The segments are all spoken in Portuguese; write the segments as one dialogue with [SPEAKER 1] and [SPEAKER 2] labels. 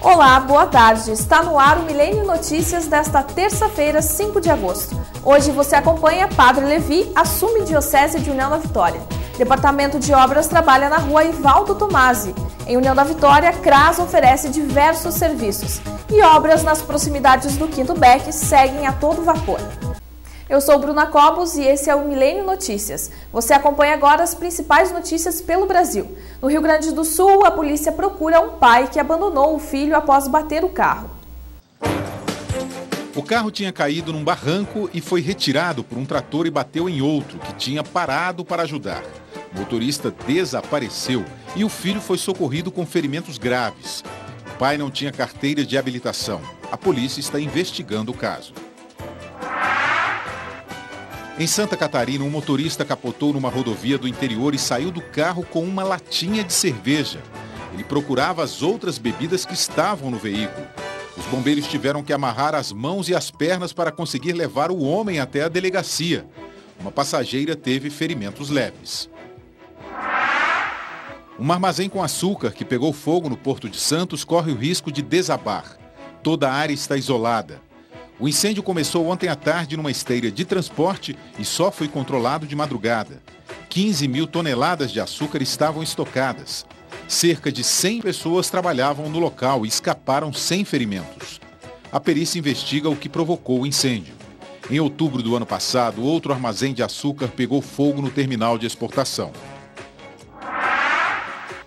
[SPEAKER 1] Olá, boa tarde. Está no ar o Milênio Notícias desta terça-feira, 5 de agosto. Hoje você acompanha Padre Levi assume Diocese de União da Vitória. Departamento de Obras trabalha na rua Ivaldo Tomasi. Em União da Vitória, CRAS oferece diversos serviços. E obras nas proximidades do Quinto Beck seguem a todo vapor. Eu sou Bruna Cobos e esse é o Milênio Notícias. Você acompanha agora as principais notícias pelo Brasil. No Rio Grande do Sul, a polícia procura um pai que abandonou o filho após bater o carro.
[SPEAKER 2] O carro tinha caído num barranco e foi retirado por um trator e bateu em outro, que tinha parado para ajudar. O motorista desapareceu e o filho foi socorrido com ferimentos graves. O pai não tinha carteira de habilitação. A polícia está investigando o caso. Em Santa Catarina, um motorista capotou numa rodovia do interior e saiu do carro com uma latinha de cerveja. Ele procurava as outras bebidas que estavam no veículo. Os bombeiros tiveram que amarrar as mãos e as pernas para conseguir levar o homem até a delegacia. Uma passageira teve ferimentos leves. Um armazém com açúcar que pegou fogo no Porto de Santos corre o risco de desabar. Toda a área está isolada. O incêndio começou ontem à tarde numa esteira de transporte e só foi controlado de madrugada. 15 mil toneladas de açúcar estavam estocadas. Cerca de 100 pessoas trabalhavam no local e escaparam sem ferimentos. A perícia investiga o que provocou o incêndio. Em outubro do ano passado, outro armazém de açúcar pegou fogo no terminal de exportação.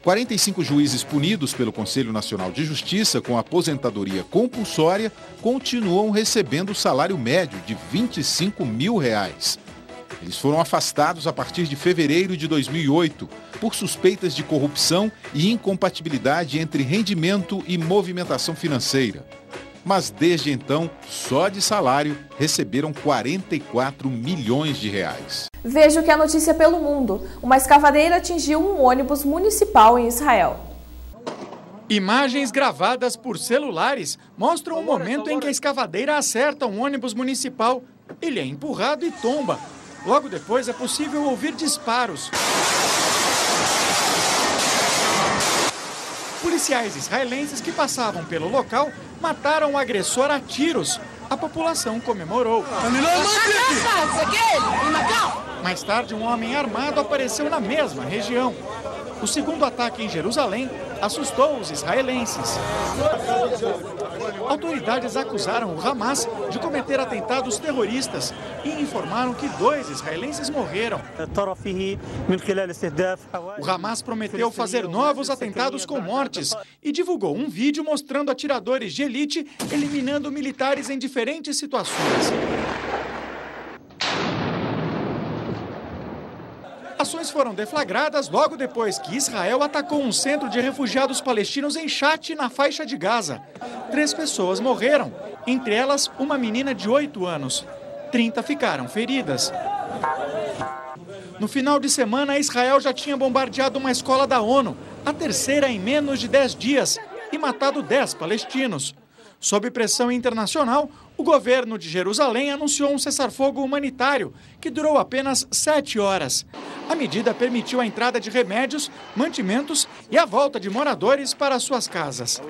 [SPEAKER 2] 45 juízes punidos pelo Conselho Nacional de Justiça com aposentadoria compulsória continuam recebendo o salário médio de R$ 25 mil. Eles foram afastados a partir de fevereiro de 2008 por suspeitas de corrupção e incompatibilidade entre rendimento e movimentação financeira. Mas desde então, só de salário, receberam R$ 44 milhões.
[SPEAKER 1] Veja o que é notícia pelo mundo. Uma escavadeira atingiu um ônibus municipal em Israel.
[SPEAKER 3] Imagens gravadas por celulares mostram o momento em que a escavadeira acerta um ônibus municipal. Ele é empurrado e tomba. Logo depois é possível ouvir disparos. Policiais israelenses que passavam pelo local mataram o agressor a tiros. A população comemorou. Mais tarde, um homem armado apareceu na mesma região. O segundo ataque em Jerusalém assustou os israelenses. Autoridades acusaram o Hamas de cometer atentados terroristas e informaram que 2 israelenses morreram. O Hamas prometeu fazer novos atentados com mortes e divulgou um vídeo mostrando atiradores de elite eliminando militares em diferentes situações. Ações foram deflagradas logo depois que Israel atacou um centro de refugiados palestinos em Chat, na faixa de Gaza. 3 pessoas morreram, entre elas uma menina de 8 anos. 30 ficaram feridas. No final de semana, Israel já tinha bombardeado uma escola da ONU, a terceira em menos de 10 dias, e matado 10 palestinos. Sob pressão internacional, o governo de Jerusalém anunciou um cessar-fogo humanitário, que durou apenas 7 horas. A medida permitiu a entrada de remédios, mantimentos e a volta de moradores para suas casas.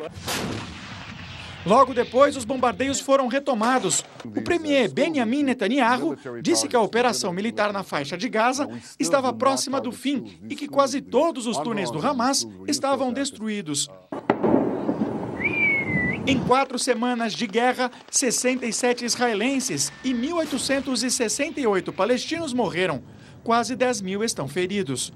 [SPEAKER 3] Logo depois, os bombardeios foram retomados. O premier Benjamin Netanyahu disse que a operação militar na faixa de Gaza estava próxima do fim e que quase todos os túneis do Hamas estavam destruídos. Em 4 semanas de guerra, 67 israelenses e 1.868 palestinos morreram. Quase 10 mil estão feridos.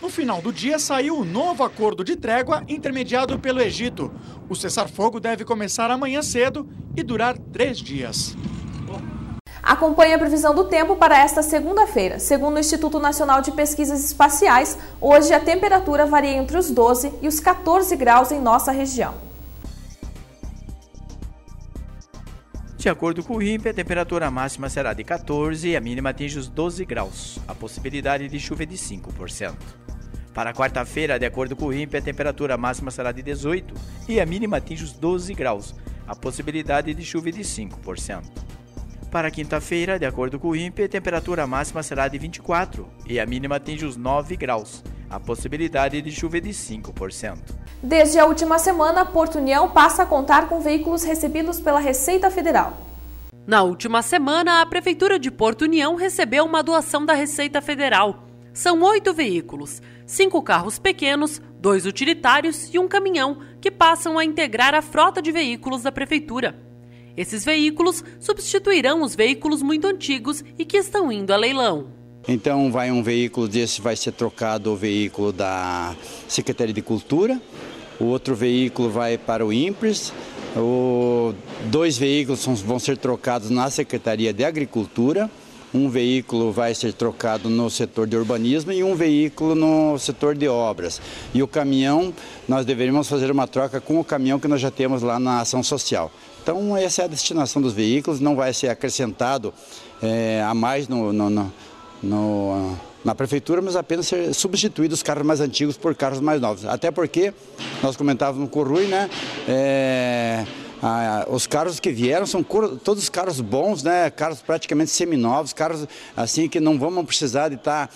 [SPEAKER 3] No final do dia, saiu o novo acordo de trégua intermediado pelo Egito. O cessar-fogo deve começar amanhã cedo e durar 3 dias.
[SPEAKER 1] Acompanhe a previsão do tempo para esta segunda-feira. Segundo o Instituto Nacional de Pesquisas Espaciais, hoje a temperatura varia entre os 12 e os 14 graus em nossa região.
[SPEAKER 4] De acordo com o INPE, a temperatura máxima será de 14 e a mínima atinge os 12 graus. A possibilidade de chuva é de 5%. Para quarta-feira, de acordo com o INPE, a temperatura máxima será de 18 e a mínima atinge os 12 graus. A possibilidade de chuva é de 5%. Para quinta-feira, de acordo com o INPE, a temperatura máxima será de 24 e a mínima atinge os 9 graus. A possibilidade de chuva é de 5%.
[SPEAKER 1] Desde a última semana, Porto União passa a contar com veículos recebidos pela Receita Federal.
[SPEAKER 5] Na última semana, a Prefeitura de Porto União recebeu uma doação da Receita Federal. São 8 veículos, 5 carros pequenos, 2 utilitários e um caminhão, que passam a integrar a frota de veículos da Prefeitura. Esses veículos substituirão os veículos muito antigos e que estão indo a leilão.
[SPEAKER 6] Então um veículo desse vai ser trocado o veículo da Secretaria de Cultura, o outro veículo vai para o INPRES, 2 veículos vão ser trocados na Secretaria de Agricultura, um veículo vai ser trocado no setor de urbanismo e um veículo no setor de obras. E o caminhão, nós deveríamos fazer uma troca com o caminhão que nós já temos lá na ação social. Então essa é a destinação dos veículos, não vai ser acrescentado a mais na Prefeitura, mas apenas ser substituídos os carros mais antigos por carros mais novos. Até porque, nós comentávamos com o Rui, né? Os carros que vieram são todos carros bons, né? Carros praticamente seminovos, carros assim que não vamos precisar de estar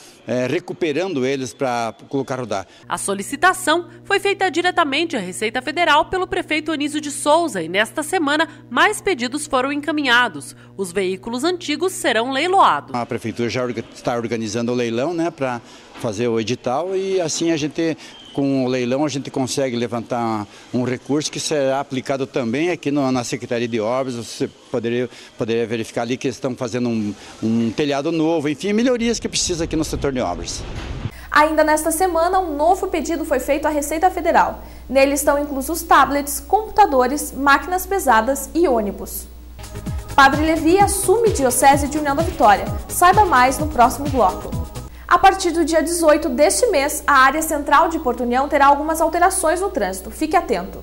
[SPEAKER 6] recuperando eles para colocar a rodar.
[SPEAKER 5] A solicitação foi feita diretamente à Receita Federal pelo prefeito Anísio de Souza e nesta semana mais pedidos foram encaminhados. Os veículos antigos serão leiloados.
[SPEAKER 6] A Prefeitura já está organizando o leilão, né, para fazer o edital e assim a gente... Com o leilão a gente consegue levantar um recurso que será aplicado também aqui na Secretaria de Obras. Você poderia verificar ali que eles estão fazendo um telhado novo, enfim, melhorias que precisa aqui no setor de obras.
[SPEAKER 1] Ainda nesta semana, um novo pedido foi feito à Receita Federal. Nele estão inclusos tablets, computadores, máquinas pesadas e ônibus. Padre Levi assume Diocese de União da Vitória. Saiba mais no próximo bloco. A partir do dia 18 deste mês, a área central de Porto União terá algumas alterações no trânsito. Fique atento.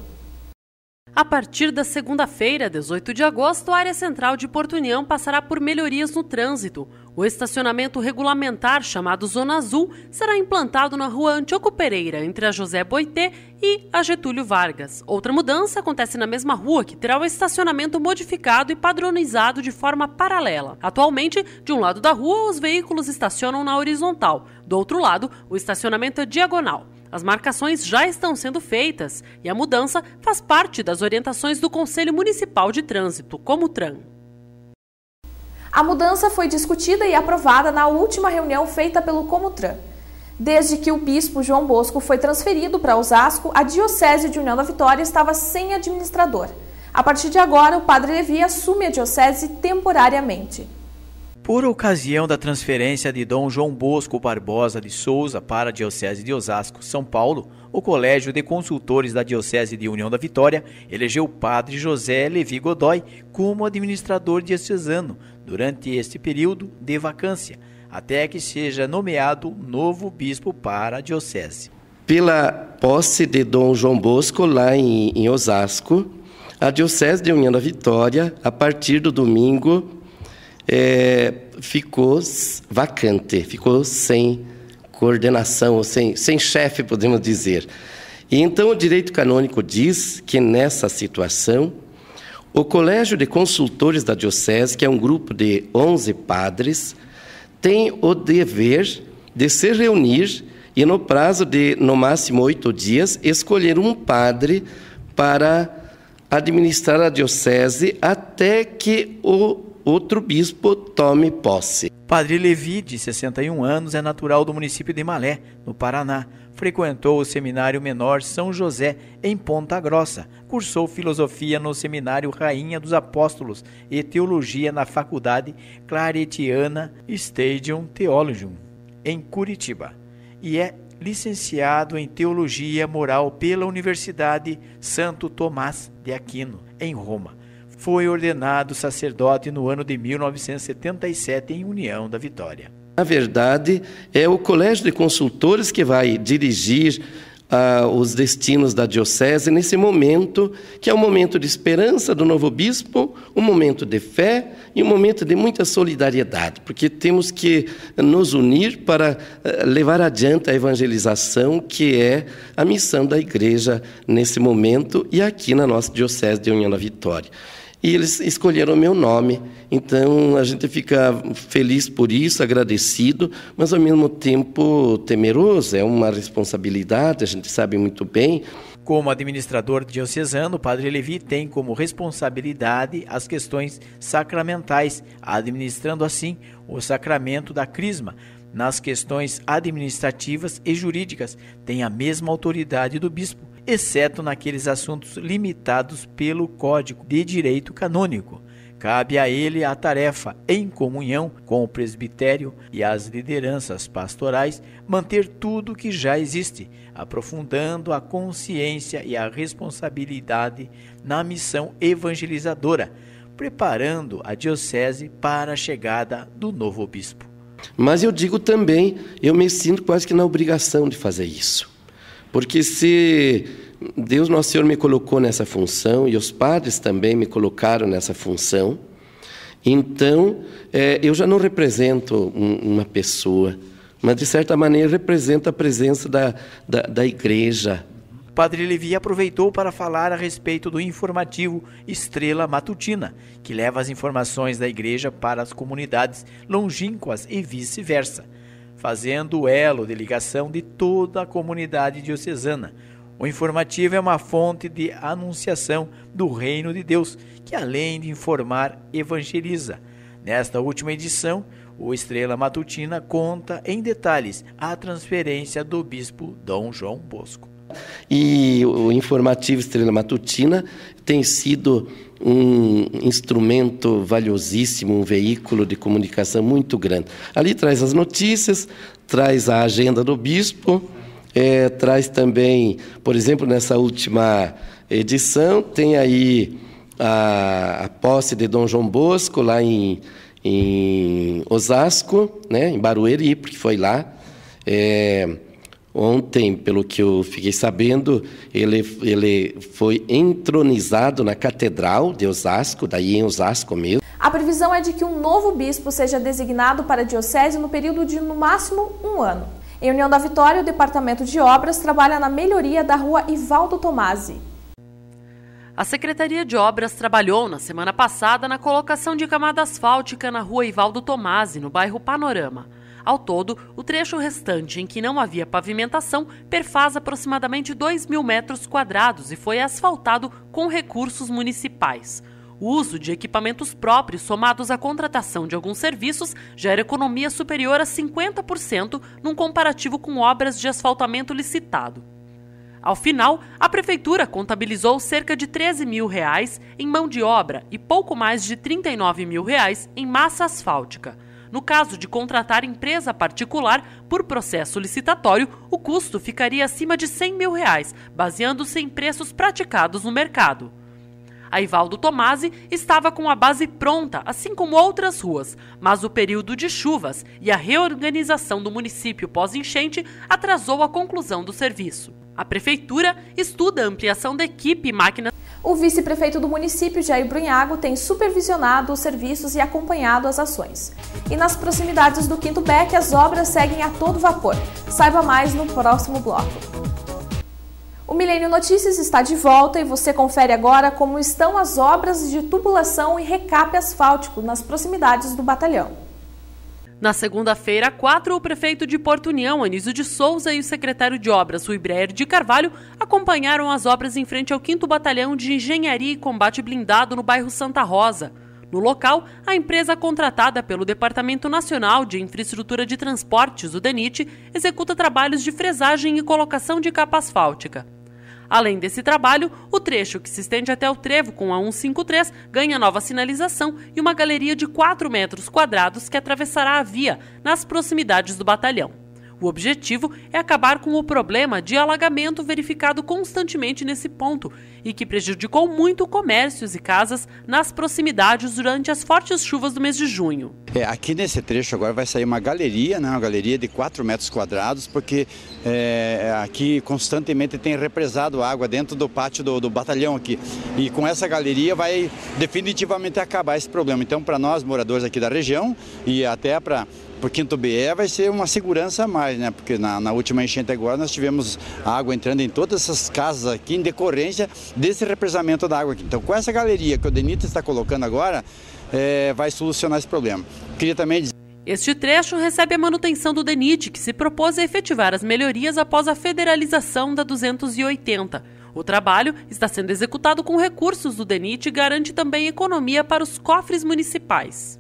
[SPEAKER 5] A partir da segunda-feira, 18 de agosto, a área central de Porto União passará por melhorias no trânsito. O estacionamento regulamentar, chamado Zona Azul, será implantado na rua Antíoco Pereira, entre a José Boité e a Getúlio Vargas. Outra mudança acontece na mesma rua, que terá o estacionamento modificado e padronizado de forma paralela. Atualmente, de um lado da rua, os veículos estacionam na horizontal. Do outro lado, o estacionamento é diagonal. As marcações já estão sendo feitas e a mudança faz parte das orientações do Conselho Municipal de Trânsito, Comutran.
[SPEAKER 1] A mudança foi discutida e aprovada na última reunião feita pelo Comutran. Desde que o bispo João Bosco foi transferido para Osasco, a Diocese de União da Vitória estava sem administrador. A partir de agora, o Padre Levi assume a diocese temporariamente.
[SPEAKER 4] Por ocasião da transferência de Dom João Bosco Barbosa de Souza para a Diocese de Osasco, São Paulo, o Colégio de Consultores da Diocese de União da Vitória elegeu o Padre José Levi Godoy como administrador diocesano durante este período de vacância, até que seja nomeado novo bispo para a Diocese.
[SPEAKER 7] Pela posse de Dom João Bosco lá em Osasco, a Diocese de União da Vitória, a partir do domingo, ficou vacante, ficou sem coordenação, sem chefe, podemos dizer. E então o direito canônico diz que nessa situação, o Colégio de Consultores da Diocese, que é um grupo de 11 padres, tem o dever de se reunir e no prazo de, no máximo, 8 dias, escolher um padre para administrar a diocese até que o outro bispo tome posse.
[SPEAKER 4] Padre Levi, de 61 anos, é natural do município de Malé, no Paraná. Frequentou o Seminário Menor São José, em Ponta Grossa. Cursou filosofia no Seminário Rainha dos Apóstolos e teologia na Faculdade Claretiana Stadium Theologium, em Curitiba. E é licenciado em Teologia Moral pela Universidade Santo Tomás de Aquino, em Roma. Foi ordenado sacerdote no ano de 1977 em União da Vitória.
[SPEAKER 7] Na verdade, é o Colégio de Consultores que vai dirigir os destinos da diocese nesse momento, que é um momento de esperança do novo bispo, um momento de fé e um momento de muita solidariedade, porque temos que nos unir para levar adiante a evangelização, que é a missão da igreja nesse momento e aqui na nossa Diocese de União da Vitória. e eles escolheram o meu nome. Então, a gente fica feliz por isso, agradecido, mas, ao mesmo tempo, temeroso. É uma responsabilidade, a gente sabe muito bem.
[SPEAKER 4] Como administrador diocesano, o Padre Levi tem como responsabilidade as questões sacramentais, administrando assim o sacramento da Crisma. Nas questões administrativas e jurídicas, tem a mesma autoridade do bispo, exceto naqueles assuntos limitados pelo Código de Direito Canônico. Cabe a ele a tarefa, em comunhão com o presbitério e as lideranças pastorais, manter tudo que já existe, aprofundando a consciência e a responsabilidade na missão evangelizadora, preparando a diocese para a chegada do novo bispo.
[SPEAKER 7] Mas eu digo também, eu me sinto quase que na obrigação de fazer isso. Porque se Deus Nosso Senhor me colocou nessa função, e os padres também me colocaram nessa função, então eu já não represento uma pessoa, mas de certa maneira represento a presença da igreja.
[SPEAKER 4] Padre Levi aproveitou para falar a respeito do informativo Estrela Matutina, que leva as informações da igreja para as comunidades longínquas e vice-versa, fazendo o elo de ligação de toda a comunidade diocesana. O informativo é uma fonte de anunciação do reino de Deus, que além de informar, evangeliza. Nesta última edição, o Estrela Matutina conta em detalhes a transferência do bispo Dom João Bosco.
[SPEAKER 7] E o informativo Estrela Matutina tem sido um instrumento valiosíssimo, um veículo de comunicação muito grande. Ali traz as notícias, traz a agenda do bispo, traz também, por exemplo, nessa última edição, tem aí a posse de Dom João Bosco lá em Osasco, né, em Barueri, porque foi lá. Ontem, pelo que eu fiquei sabendo, ele foi entronizado na Catedral de Osasco, daí em Osasco mesmo.
[SPEAKER 1] A previsão é de que um novo bispo seja designado para a diocese no período de, no máximo, 1 ano. Em União da Vitória, o Departamento de Obras trabalha na melhoria da rua Ivaldo Tomasi.
[SPEAKER 5] A Secretaria de Obras trabalhou na semana passada na colocação de camada asfáltica na rua Ivaldo Tomasi, no bairro Panorama. Ao todo, o trecho restante, em que não havia pavimentação, perfaz aproximadamente 2.000 metros quadrados e foi asfaltado com recursos municipais. O uso de equipamentos próprios, somados à contratação de alguns serviços, gera economia superior a 50% num comparativo com obras de asfaltamento licitado. Ao final, a Prefeitura contabilizou cerca de R$13 mil em mão de obra e pouco mais de R$39 mil em massa asfáltica. No caso de contratar empresa particular por processo licitatório, o custo ficaria acima de R$100 mil, baseando-se em preços praticados no mercado. A Ivaldo Tomasi estava com a base pronta, assim como outras ruas, mas o período de chuvas e a reorganização do município pós-enchente atrasou a conclusão do serviço. A Prefeitura estuda a ampliação da equipe e máquinas.
[SPEAKER 1] O vice-prefeito do município, Jair Brunhago, tem supervisionado os serviços e acompanhado as ações. E nas proximidades do Quinto Beck, as obras seguem a todo vapor. Saiba mais no próximo bloco. O Milênio Notícias está de volta e você confere agora como estão as obras de tubulação e recape asfáltico nas proximidades do batalhão.
[SPEAKER 5] Na segunda-feira, 4, o prefeito de Porto União, Anísio de Souza, e o secretário de Obras, Rui Breyer de Carvalho, acompanharam as obras em frente ao 5º Batalhão de Engenharia e Combate Blindado no bairro Santa Rosa. No local, a empresa contratada pelo Departamento Nacional de Infraestrutura de Transportes, o DENIT, executa trabalhos de fresagem e colocação de capa asfáltica. Além desse trabalho, o trecho que se estende até o trevo com a 153 ganha nova sinalização e uma galeria de 4 metros quadrados que atravessará a via nas proximidades do batalhão. O objetivo é acabar com o problema de alagamento verificado constantemente nesse ponto e que prejudicou muito comércios e casas nas proximidades durante as fortes chuvas do mês de junho.
[SPEAKER 6] Aqui nesse trecho agora vai sair uma galeria, né, uma galeria de 4 metros quadrados, porque aqui constantemente tem represado água dentro do pátio do batalhão aqui. E com essa galeria vai definitivamente acabar esse problema. Então, para nós, moradores aqui da região e até para Por Quinto BE vai ser uma segurança a mais, né? Porque na última enchente agora nós tivemos água entrando em todas essas casas aqui em decorrência desse represamento da água aqui. Então, com essa galeria que o DENIT está colocando agora, vai solucionar esse problema. Queria também dizer...
[SPEAKER 5] Este trecho recebe a manutenção do DENIT, que se propôs a efetivar as melhorias após a federalização da 280. O trabalho está sendo executado com recursos do DENIT e garante também economia para os cofres municipais.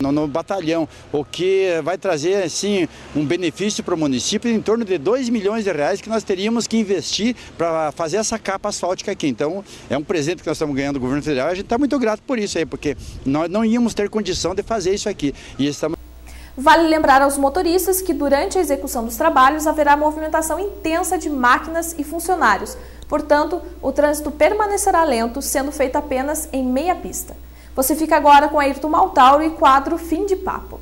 [SPEAKER 6] No batalhão, o que vai trazer assim, um benefício para o município em torno de 2 milhões de reais que nós teríamos que investir para fazer essa capa asfáltica aqui. Então, é um presente que nós estamos ganhando do governo federal e a gente está muito grato por isso aí, porque nós não íamos ter condição de fazer isso aqui. E estamos...
[SPEAKER 1] Vale lembrar aos motoristas que durante a execução dos trabalhos haverá movimentação intensa de máquinas e funcionários. Portanto, o trânsito permanecerá lento, sendo feito apenas em meia pista. Você fica agora com Ayrton Maltauro e quadro Fim de Papo.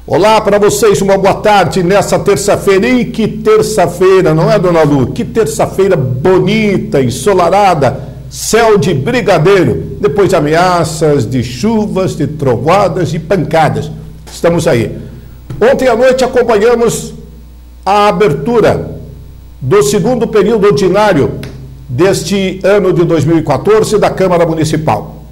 [SPEAKER 8] Olá para vocês, uma boa tarde nessa terça-feira. E que terça-feira, não é, dona Lu? Que terça-feira bonita, ensolarada, céu de brigadeiro, depois de ameaças, de chuvas, de trovoadas e pancadas. Estamos aí. Ontem à noite acompanhamos a abertura do segundo período ordinário deste ano de 2014 da Câmara Municipal.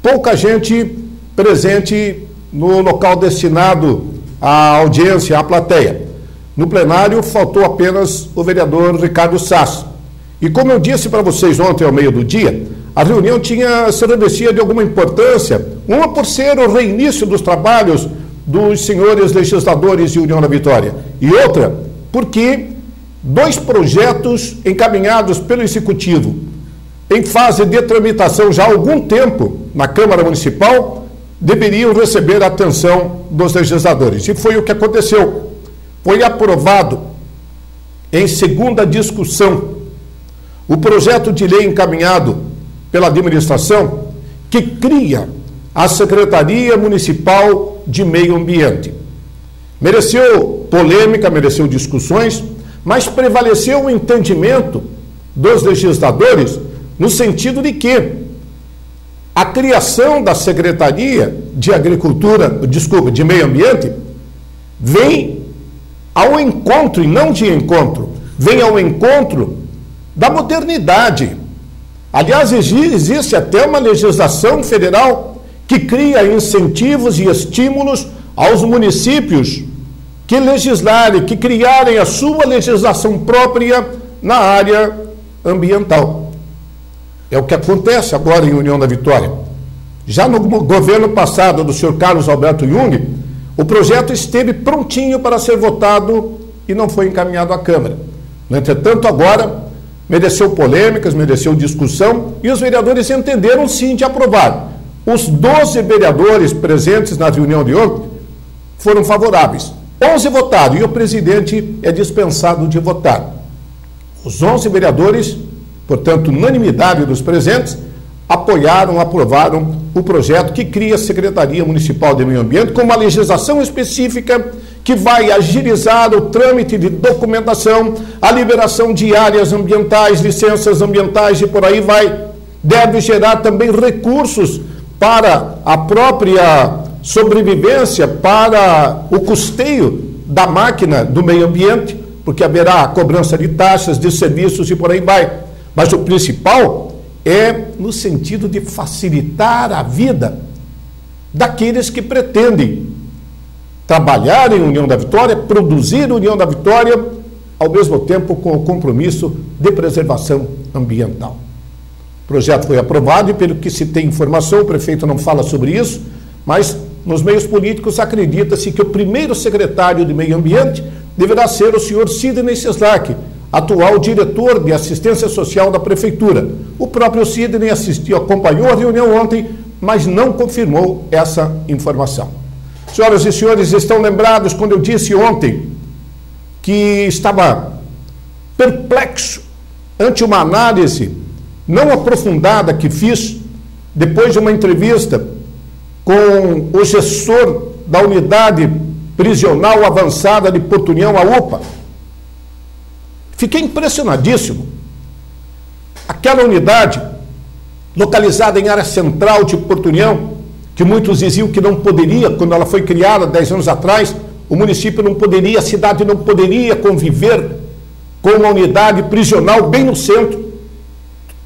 [SPEAKER 8] Pouca gente presente no local destinado à audiência, à plateia. No plenário faltou apenas o vereador Ricardo Sass. E como eu disse para vocês ontem ao meio do dia, a reunião se revestia de alguma importância, uma por ser o reinício dos trabalhos dos senhores legisladores de União da Vitória, e outra porque 2 projetos encaminhados pelo Executivo em fase de tramitação já há algum tempo na Câmara Municipal deveriam receber a atenção dos legisladores. E foi o que aconteceu. Foi aprovado em segunda discussão o projeto de lei encaminhado pela administração que cria a Secretaria Municipal de Meio Ambiente. Mereceu polêmica, mereceu discussões, mas prevaleceu o entendimento dos legisladores no sentido de que a criação da Secretaria de Meio Ambiente vem ao encontro, e não de encontro, vem ao encontro da modernidade. Aliás, existe até uma legislação federal que cria incentivos e estímulos aos municípios que legislarem, que criarem a sua legislação própria na área ambiental. É o que acontece agora em União da Vitória. Já no governo passado do senhor Carlos Alberto Jung, o projeto esteve prontinho para ser votado e não foi encaminhado à Câmara. No entretanto, agora mereceu polêmicas, mereceu discussão e os vereadores entenderam sim de aprovar. Os 12 vereadores presentes na reunião de ontem foram favoráveis. 11 votaram e o presidente é dispensado de votar. Os 11 vereadores, portanto, unanimidade dos presentes, aprovaram o projeto que cria a Secretaria Municipal de Meio Ambiente com uma legislação específica que vai agilizar o trâmite de documentação, a liberação de áreas ambientais, licenças ambientais e por aí vai. Deve gerar também recursos para a própria sobrevivência, para o custeio da máquina do meio ambiente, porque haverá a cobrança de taxas, de serviços e por aí vai. Mas o principal é no sentido de facilitar a vida daqueles que pretendem trabalhar em União da Vitória, produzir União da Vitória, ao mesmo tempo com o compromisso de preservação ambiental. O projeto foi aprovado e, pelo que se tem informação, o prefeito não fala sobre isso, mas nos meios políticos acredita-se que o primeiro secretário de Meio Ambiente deverá ser o senhor Sidney Cislak, atual diretor de assistência social da prefeitura. O próprio Sidney acompanhou a reunião ontem, mas não confirmou essa informação. Senhoras e senhores, estão lembrados quando eu disse ontem que estava perplexo ante uma análise não aprofundada que fiz depois de uma entrevista com o gestor da unidade prisional avançada de Porto União, a UPA. Fiquei impressionadíssimo. Aquela unidade localizada em área central de Porto União, que muitos diziam que não poderia, quando ela foi criada 10 anos atrás, o município não poderia, a cidade não poderia conviver com uma unidade prisional bem no centro.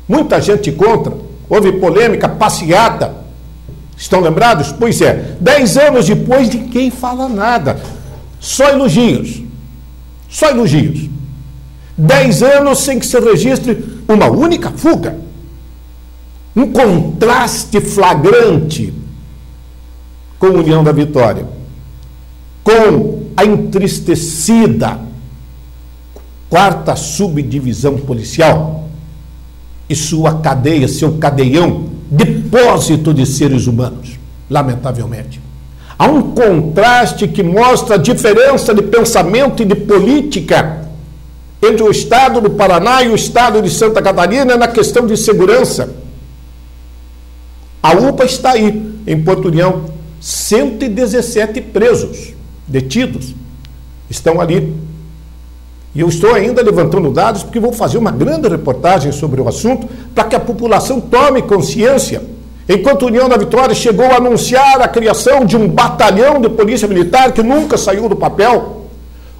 [SPEAKER 8] Muita gente contra, houve polêmica, passeata. Estão lembrados? Pois é, 10 anos depois ninguém fala nada, só elogios, só elogios. 10 anos sem que se registre uma única fuga. Um contraste flagrante com a União da Vitória, com a entristecida 4ª Subdivisão Policial e sua cadeia, seu cadeião, depósito de seres humanos, lamentavelmente. Há um contraste que mostra a diferença de pensamento e de política entre o Estado do Paraná e o Estado de Santa Catarina na questão de segurança. A UPA está aí, em Porto União, 117 presos, detidos, estão ali. E eu estou ainda levantando dados porque vou fazer uma grande reportagem sobre o assunto para que a população tome consciência. Enquanto a União da Vitória chegou a anunciar a criação de um batalhão de polícia militar que nunca saiu do papel,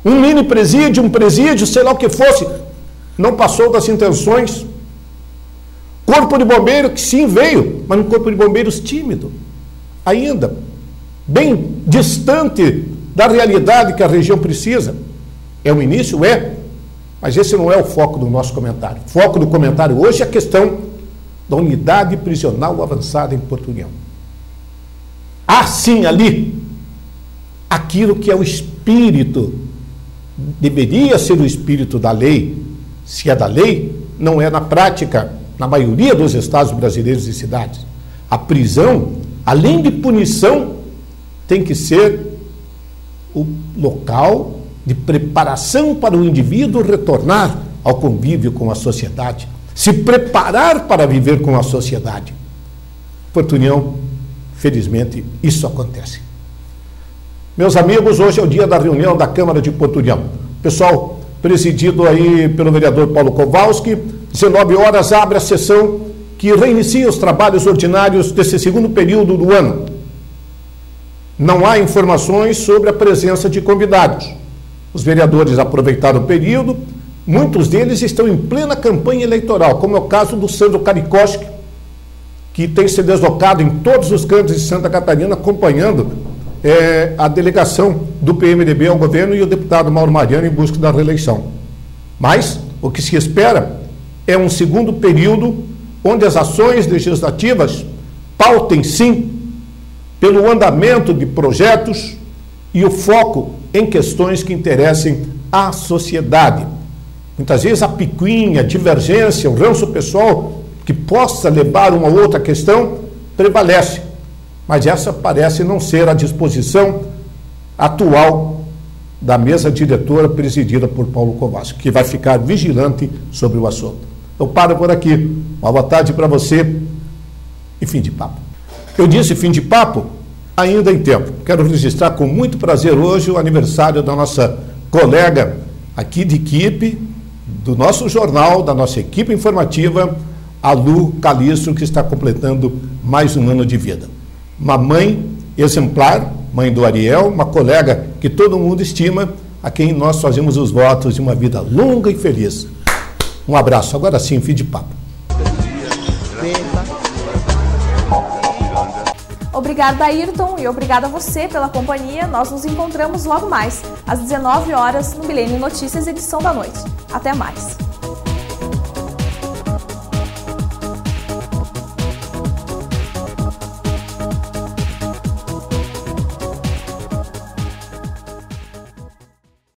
[SPEAKER 8] um mini presídio, um presídio, sei lá o que fosse, não passou das intenções. Corpo de bombeiro que sim veio, mas um corpo de bombeiros tímido, ainda, bem distante da realidade que a região precisa. É o início? É, mas esse não é o foco do nosso comentário. O foco do comentário hoje é a questão da unidade prisional avançada em Porto União. Há sim ali aquilo que é o espírito, deveria ser o espírito da lei. Se é da lei, não é na prática, na maioria dos estados brasileiros e cidades. A prisão, além de punição, tem que ser o local de preparação para o indivíduo retornar ao convívio com a sociedade, se preparar para viver com a sociedade. Porto União, felizmente, isso acontece. Meus amigos, hoje é o dia da reunião da Câmara de Porto União. Pessoal, presidido aí pelo vereador Paulo Kowalski, 19 horas abre a sessão que reinicia os trabalhos ordinários desse segundo período do ano. Não há informações sobre a presença de convidados. Os vereadores aproveitaram o período, muitos deles estão em plena campanha eleitoral, como é o caso do Sandro Karikoski, que tem se deslocado em todos os cantos de Santa Catarina, acompanhando a delegação do PMDB ao governo e o deputado Mauro Mariano em busca da reeleição. Mas o que se espera é um segundo período onde as ações legislativas pautem, sim, pelo andamento de projetos e o foco em questões que interessem à sociedade. Muitas vezes a picuinha, a divergência, o ranço pessoal que possa levar uma outra questão prevalece, mas essa parece não ser a disposição atual da mesa diretora presidida por Paulo Kowalski, que vai ficar vigilante sobre o assunto. Eu paro por aqui. Uma boa tarde para você e fim de papo. Eu disse fim de papo ainda em tempo. Quero registrar com muito prazer hoje o aniversário da nossa colega aqui de equipe, do nosso jornal, da nossa equipe informativa, a Lu Calixto, que está completando mais um ano de vida. Uma mãe exemplar, mãe do Ariel, uma colega que todo mundo estima, a quem nós fazemos os votos de uma vida longa e feliz. Um abraço. Agora sim, fim de papo.
[SPEAKER 1] Obrigada, Ayrton, e obrigada a você pela companhia. Nós nos encontramos logo mais, às 19 horas, no Milênio Notícias, edição da noite. Até mais.